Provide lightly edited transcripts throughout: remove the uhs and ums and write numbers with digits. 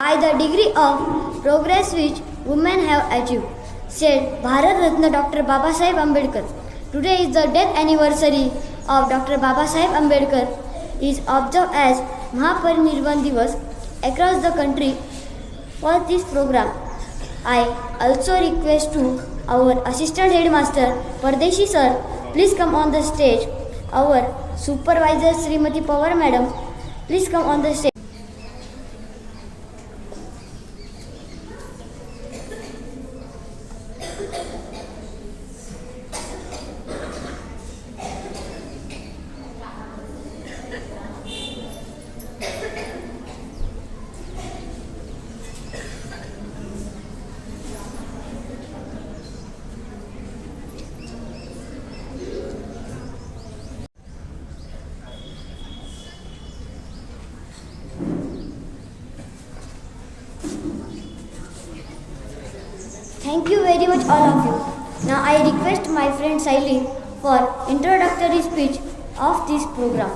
by the degree of progress which women have achieved, said Bharat Ratna Dr. Babasaheb Ambedkar. Today is the death anniversary of Dr. Babasaheb Ambedkar is observed as Mahaparinirvan Divas across the country. For this program, I also request to our assistant headmaster Pardeshi sir, please come on the stage. Our supervisor Srimati Pawar madam, please come on the stage. Thank you very much all of you. Now I request my friend Saili for introductory speech of this program.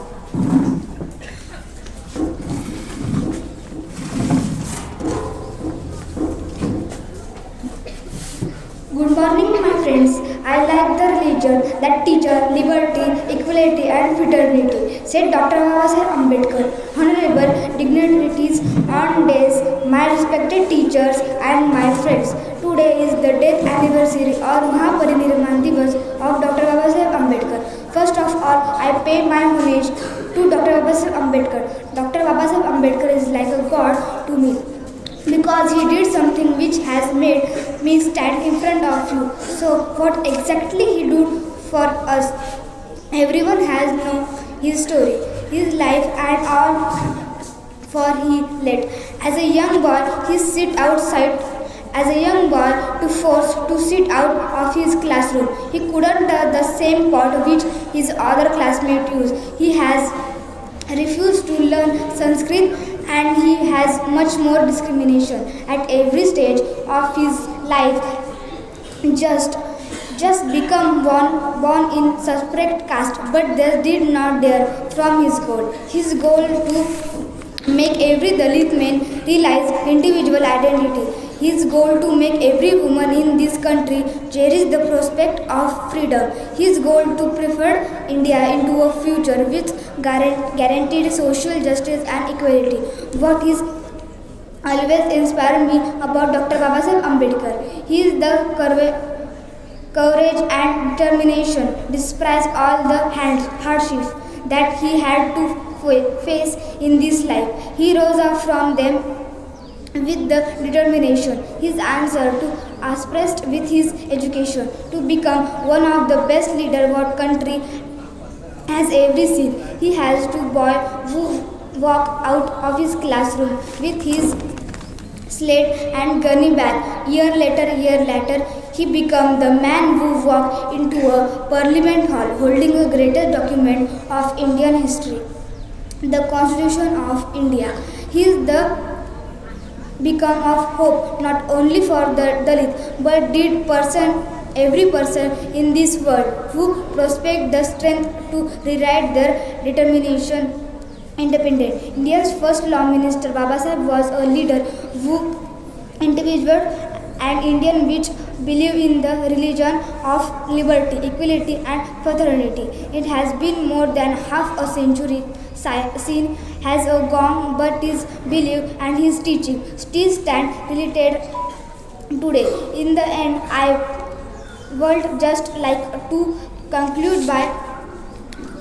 Good morning, my friends. I like the religion that teaches liberty, equality and fraternity, said Dr. Babasaheb Ambedkar. Honorable dignitaries, on days, my respected teachers and my friends. Today is the death anniversary or Mahaparinirvan Divas of Dr. Babasaheb Ambedkar. First of all, I pay my homage to Dr. Babasaheb Ambedkar. Dr. Babasaheb Ambedkar is like a god to me, because he did something which has made me stand in front of you. So what exactly he did for us? Everyone has known his story, his life and all for he led. As a young boy, he sit outside. As a young boy, to force to sit out of his classroom. He couldn't touch the same pot which his other classmates use. He has refused to learn Sanskrit and he has much more discrimination at every stage of his life. Just become born in separate caste, but they did not dare from his goal. His goal to make every Dalit man realize individual identity. His goal to make every woman in this country cherish the prospect of freedom. His goal to prefer India into a future with guaranteed social justice and equality. What is always inspired me about Dr. Babasaheb Ambedkar. He is the courage and determination despite all the hardships that he had to face in this life. He rose up from them with the determination. His answer to expressed with his education to become one of the best leaders what country has ever seen. He has to boy who walk out of his classroom with his slate and gunny bag. Year later, he became the man who walked into a parliament hall holding a greatest document of Indian history, the Constitution of India. He is the become of hope not only for the Dalit but every person in this world who prospect the strength to rewrite their determination independent. India's first law minister Babasaheb was a leader who individual and Indian which believe in the religion of liberty, equality and fraternity. It has been more than half a century since has gone, but his belief and his teaching still stand related today. In the end, I would just like to conclude by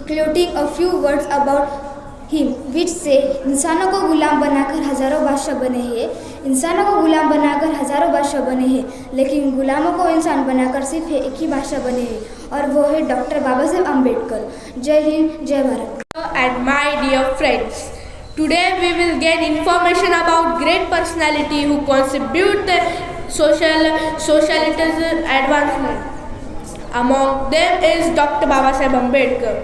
quoting a few words about him, which say, इंसानों को गुलाम बनाकर हजारों बादशाह बने हैं, इंसानों को गुलाम बनाकर हजारों बादशाह बने हैं, लेकिन गुलामों को इंसान बनाकर सिर्फ एक ही बादशाह बने हैं, और वो है डॉक्टर बाबासाहेब अम्बेडकर. जय हिंद, जय Bharat. And my dear friends, today we will gain information about great personality who contribute the society's advancement. Among them is Dr. Babasaheb Ambedkar.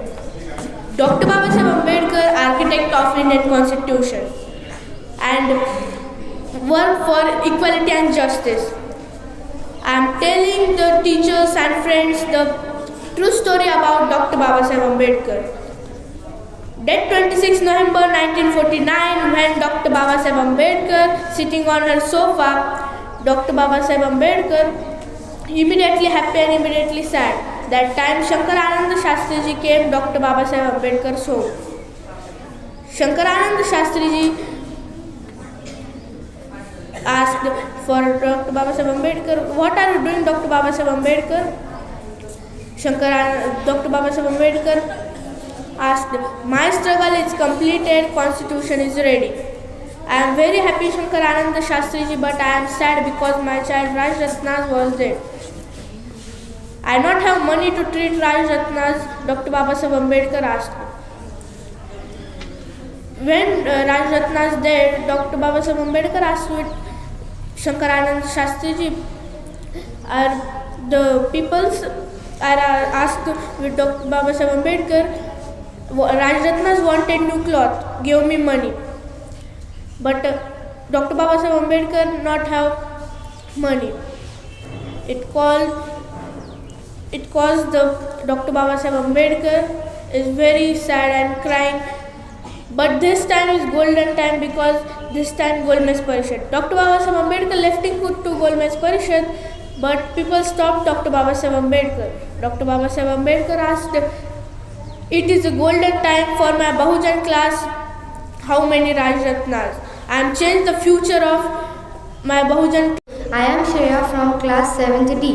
Dr. Babasaheb Ambedkar, architect of Indian Constitution, and work for equality and justice. I am telling the teachers and friends the true story about Dr. Babasaheb Ambedkar. Date 26 November 1949, when Dr. Babasaheb Ambedkar sitting on her sofa, Dr. Babasaheb Ambedkar immediately happy and immediately sad. That time Shankarananda Shastriji came Dr. Babasaheb Ambedkar's home. Shankarananda Shastriji asked for Dr. Babasaheb Ambedkar, "What are you doing, Dr. Babasaheb Ambedkar?" Dr. Babasaheb Ambedkar asked, "My struggle is completed, constitution is ready. I am very happy, Shankarananda Shastriji, but I am sad because my child Raj Ratnas was dead. I not have money to treat Raj Ratnas," Dr. Babasaheb Ambedkar asked. When Raj Ratnas dead, Dr. Babasaheb Ambedkar asked with Shankarananda Shastriji, the peoples are asked with Dr. Babasaheb Ambedkar, "Raj Ratnas wanted new cloth, give me money." But Dr. Babasaheb Ambedkar not have money. It caused the Dr. Babasaheb Ambedkar is very sad and crying. But this time is golden time because this time Golmez Parishad. Dr. Babasaheb Ambedkar lifting foot to Golmez Parishad, but people stopped Dr. Babasaheb Ambedkar. Dr. Babasaheb Ambedkar asked, "It is a golden time for my Bahujan class. How many Raj Ratnas? I am changed the future of my Bahujan." I am Shreya from class 7th D.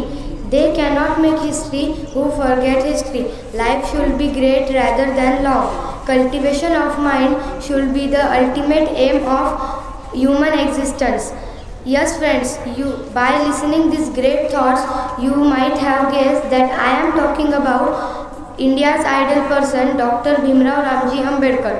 They cannot make history who forget history. Life should be great rather than long. Cultivation of mind should be the ultimate aim of human existence. Yes friends, by listening these great thoughts, you might have guessed that I am talking about India's ideal person, Dr. Bhimrao Ramji Ambedkar.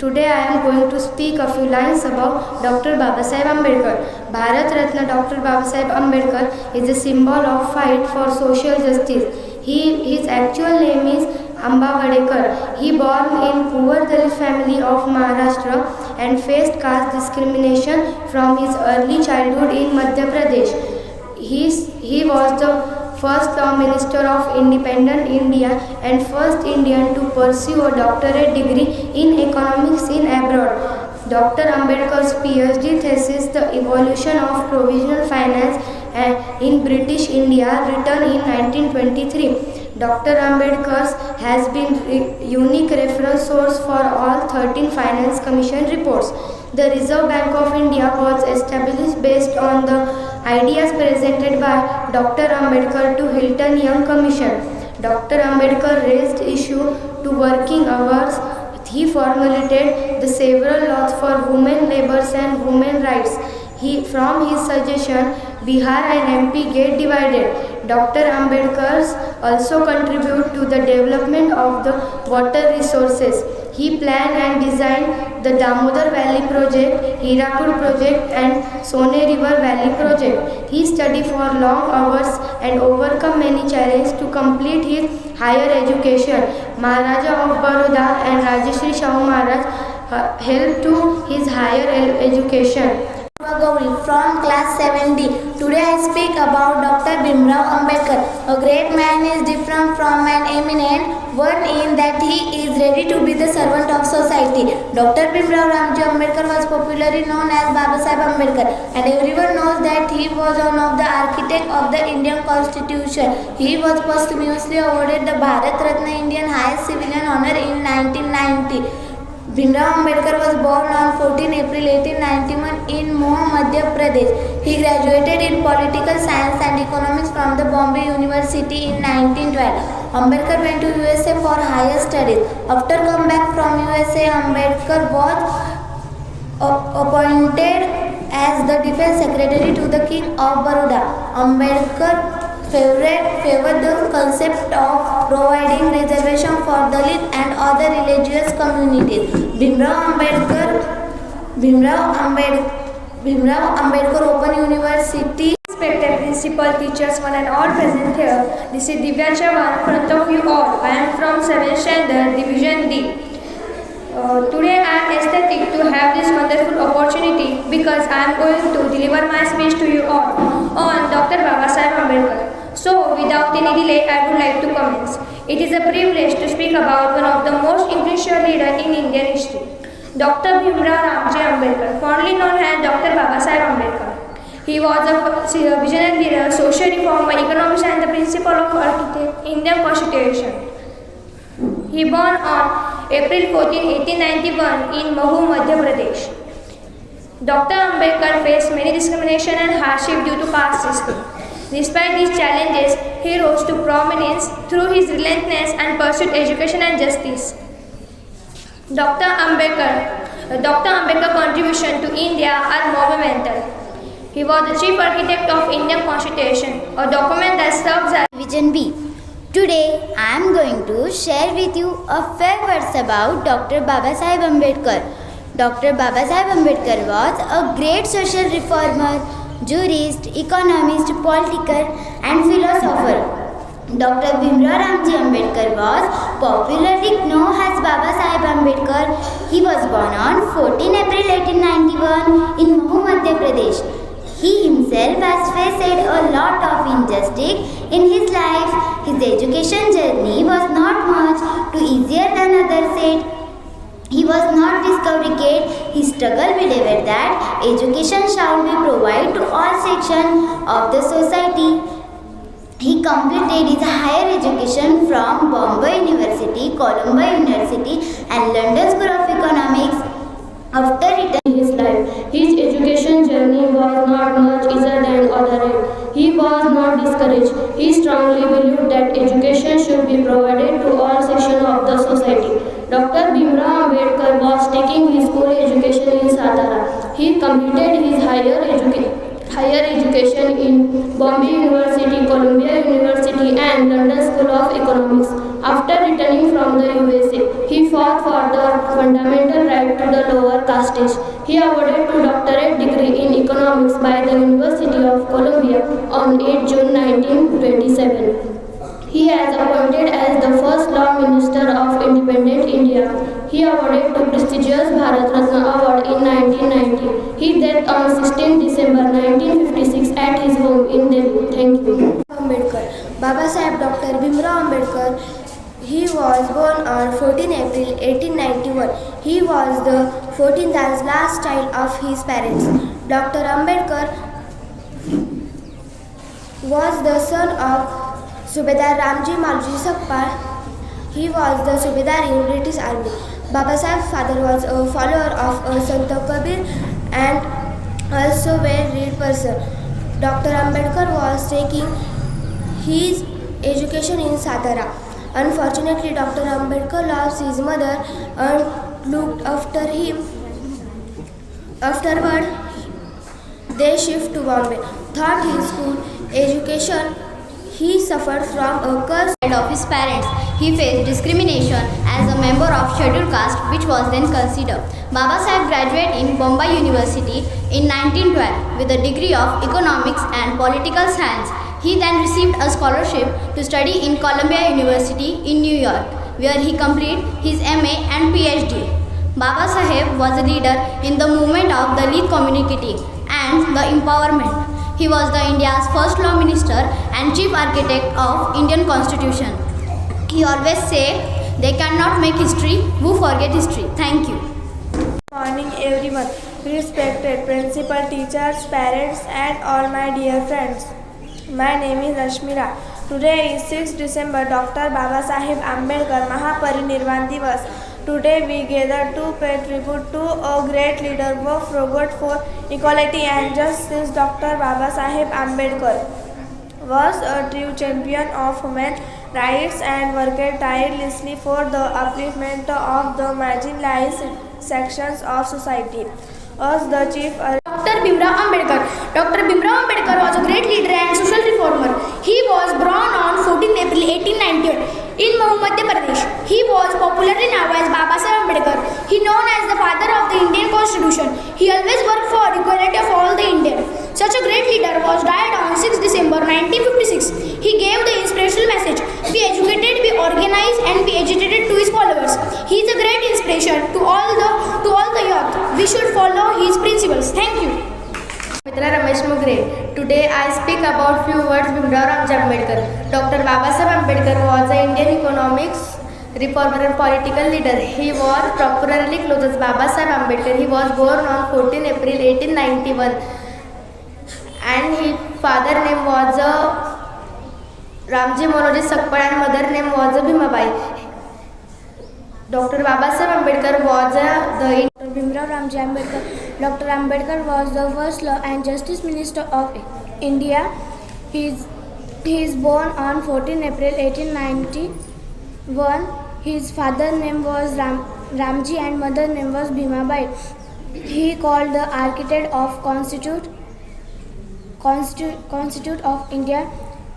Today I am going to speak a few lines about Dr. Babasaheb Ambedkar. Bharat Ratna Dr. Babasaheb Ambedkar is a symbol of fight for social justice. His actual name is Amba Vadekar. He born in poor Dalit family of Maharashtra and faced caste discrimination from his early childhood in Madhya Pradesh. He was the first law minister of independent India and first Indian to pursue a doctorate degree in economics in abroad. Dr. Ambedkar's PhD thesis, The Evolution of Provisional Finance in British India, written in 1923. Dr. Ambedkar has been unique reference source for all 13 Finance Commission reports. The Reserve Bank of India was established based on the ideas presented by Dr. Ambedkar to Hilton Young Commission. Dr. Ambedkar raised issue to working hours. He formulated the several laws for women labours and women rights. From his suggestion, Bihar and MP get divided. Dr. Ambedkar also contribute to the development of the water resources. He planned and designed the Damodar Valley Project, Hirakud Project and Sone River Valley Project. He studied for long hours and overcome many challenges to complete his higher education. Maharaja of Baroda and Rajashri Shahu Maharaj helped to his higher education. Gauri from class 7D. Today I speak about Dr. Bhimrao Ambedkar. A great man is different from an eminent one in that he is ready to be the servant of society. Dr. Bhimrao Ramji Ambedkar was popularly known as Babasaheb Ambedkar, and everyone knows that he was one of the architects of the Indian Constitution. He was posthumously awarded the Bharat Ratna, Indian highest civilian honor, in 1990. Bhimrao Ambedkar was born on 14 April 1891 in Moh, Madhya Pradesh. He graduated in political science and economics from the Bombay University in 1912. Ambedkar went to USA for higher studies. After comeback from USA, Ambedkar was appointed as the Defense Secretary to the King of Baroda. Ambedkar favored the concept of providing reservation for Dalit and other religious communities. Bhimrao Ambedkar Open University. Respected principal, teachers, one and all present here. This is Divya Chavan in front of you all. I am from 7th Standard, Division D. Today I am ecstatic to have this wonderful opportunity because I am going to deliver my speech to you all on Dr. Babasaheb Ambedkar. So, without any delay, I would like to commence. It is a privilege to speak about one of the most influential leaders in Indian history, Dr. Bhimrao Ramji Ambedkar, fondly known as Dr. Babasaheb Ambedkar. He was a visionary leader, social reformer, economist, and the principal of architect Indian Constitution. He born on April 14, 1891 in Mahu, Madhya Pradesh. Dr. Ambedkar faced many discrimination and hardship due to caste system. Despite these challenges, he rose to prominence through his relentlessness and pursued education and justice. Dr. Ambedkar's contribution to India are monumental. He was the chief architect of Indian Constitution, a document that serves as Vision B. Today I am going to share with you a few words about Dr. Babasaheb Ambedkar. Dr. Babasaheb Ambedkar was a great social reformer, jurist, economist, political and philosopher. Dr. Bhimrao Ramji Ambedkar was popularly known as Babasaheb Ambedkar. He was born on 14 April 1891 in Mahu, Madhya Pradesh. He himself has faced a lot of injustice in his life. His education journey was not much too easier than others said. He was not discovery kid. He struggled believed that education shall be provided to all sections of the society. He completed his higher education from Bombay University, Colombo University and London School of Economics. After returning his life, his education journey was not much easier than others. He was not discouraged. He strongly believed that education should be provided to all sections of the society. Dr. Bhimrao Ambedkar was taking his school education in Satara. He completed his higher education in Bombay University, Columbia University and London School of Economics. After returning from the USA, he fought for the fundamental right to the lower castes. He awarded a doctorate degree in economics by the University of Columbia on 8 June 1927. He was appointed as the first law minister of independent India. He awarded the prestigious Bharat Ratna Award in 1990. He died on 16 December 1956 at his home in Delhi. Thank you. Ambedkar. Babasaheb Dr. Bhimrao Ambedkar. He was born on 14 April 1891. He was the 14th and last child of his parents. Dr. Ambedkar was the son of Subedar Ramji Malji Sakpal. He was the Subedar in British Army. Babasaheb's father was a follower of Sant Kabir and also a well-read person. Dr. Ambedkar was taking his education in Satara. Unfortunately, Dr. Ambedkar lost his mother and looked after him. Afterward, they shifted to Bombay. Throughout his school education, he suffered from a curse Of his parents, he faced discrimination as a member of scheduled caste, which was then considered. Babasaheb graduated in Bombay University in 1912 with a degree of economics and political science. He then received a scholarship to study in Columbia University in New York, where he completed his MA and PhD. Babasaheb was a leader in the movement of the Dalit community and the empowerment. He was the India's first law minister and chief architect of Indian Constitution. He always said, they cannot make history who forget history. Thank you. Morning everyone, respected principal, teachers, parents and all my dear friends. My name is Ashmira. Today is 6th December, Dr. Babasaheb Ambedkar Mahaparinirvan Divas. Today we gather to pay tribute to a great leader who fought for equality and justice. Dr. Babasaheb Ambedkar was a true champion of human rights and worked tirelessly for the upliftment of the marginalized sections of society. As the chief Dr. Bhimrao Ambedkar. Dr. Bhimrao Ambedkar was a great leader and social reformer. He was born on 14 April 1891 in Mahu, Madhya Pradesh. He was popularly known as Babasaheb Ambedkar. He known as the father of the Indian Constitution. He always worked for equality of all the Indians. Such a great leader was died on 6 December 1956. He gave the inspirational message: be educated, be organized, and be agitated to his followers. He is a great inspiration to all the youth. We should follow his principles. Thank you. Mitra Ramesh Mugre. Today I speak about few words Bhimrao Ramji Ambedkar. Dr. Babasaheb Ambedkar was an Indian economics reformer and political leader. He was popularly called as Babasaheb Ambedkar. He was born on 14 April 1891 and his father name was Ramji Manoji Sakpal and mother name was Bhimabai. Dr. Babasaheb Ambedkar was the Bhimrao Ramji Ambedkar. Dr. Ambedkar was the first Law and Justice Minister of India. He is born on 14 April 1891. His father name was Ramji and mother name was Bhimabai. He called the architect of Constitute of India.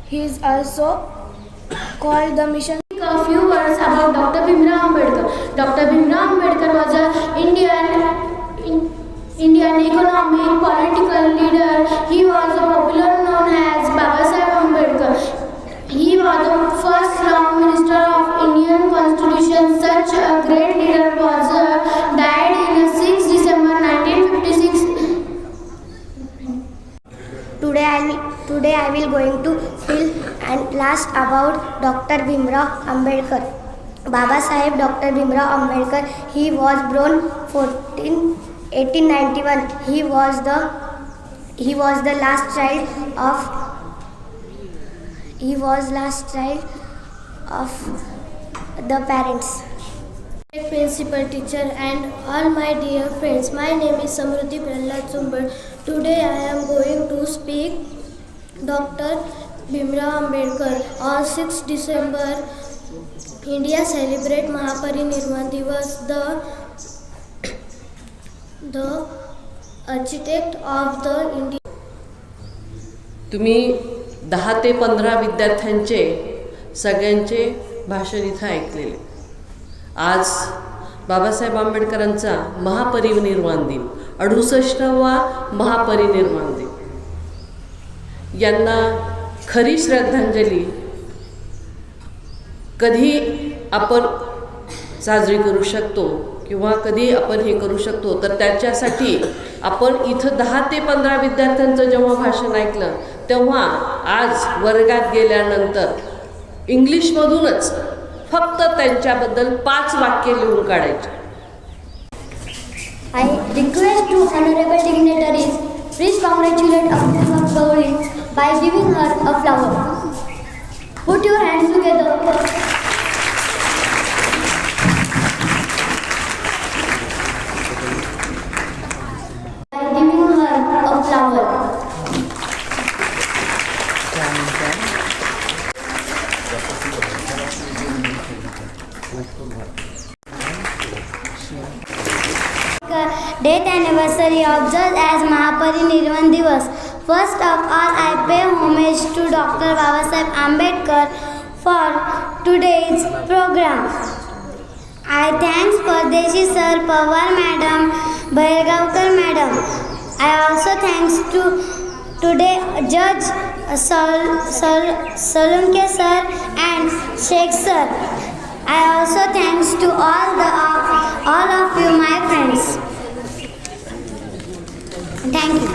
He is also called the mission. A few words about Dr. Bhimrao Ambedkar. Dr. Bhimrao Ambedkar was an Indian economic political leader. He was popular known as Babasaheb Ambedkar. He was the first Law Minister of Indian Constitution. Such a great leader was died in 6 December 1956. Today I will going to tell and last about Dr. Bhimrao Ambedkar. Babasaheb Dr. Bhimrao Ambedkar. He was born 1891. He was the last child of the parents. Principal, teacher and all my dear friends, my name is Samruddhi Prahlad Sumbad. Today I am going to speak Dr. Bhimrao Ambedkar. On 6 December, India celebrate Mahaparinirvan Divas. The architect of the India. तुम्ही 10 ते 15 विद्यार्थ्यांचे सगळ्यांचे भाषण इथं ऐकलेले. आज बाबासाहेब आंबेडकरांचा महापरिनिर्वाण दिन, 68वा महापरिनिर्वाण दिन. यांना खरी श्रद्धांजली कधी आपण साजरी करू शकतो किंवा कधी आपण हे करू शकतो, तर त्याच्यासाठी आपण इथं 10 ते 15 विद्यार्थ्यांचं जेव्हा भाषण ऐकलं तेव्हा आज वर्गात गेल्यानंतर इंग्लिशमधूनच फक्त त्यांच्याबद्दल 5 वाक्य लिहून काढायचे. I request to honorable dignitaries, please congratulate Abdul Gauri by giving her a flower. Put your hands together. By giving her a flower. Death anniversary observed as Mahaparinirvan Divas. First of all, I pay homage to Dr. Babasaheb Ambedkar for today's program. I thanks Pardeshi Sir, Pawar Madam, Bhairgavkar Madam. I also thanks to today Judge Salunke Sir and Sheikh Sir. I also thanks to all of you, my friends. Thank you.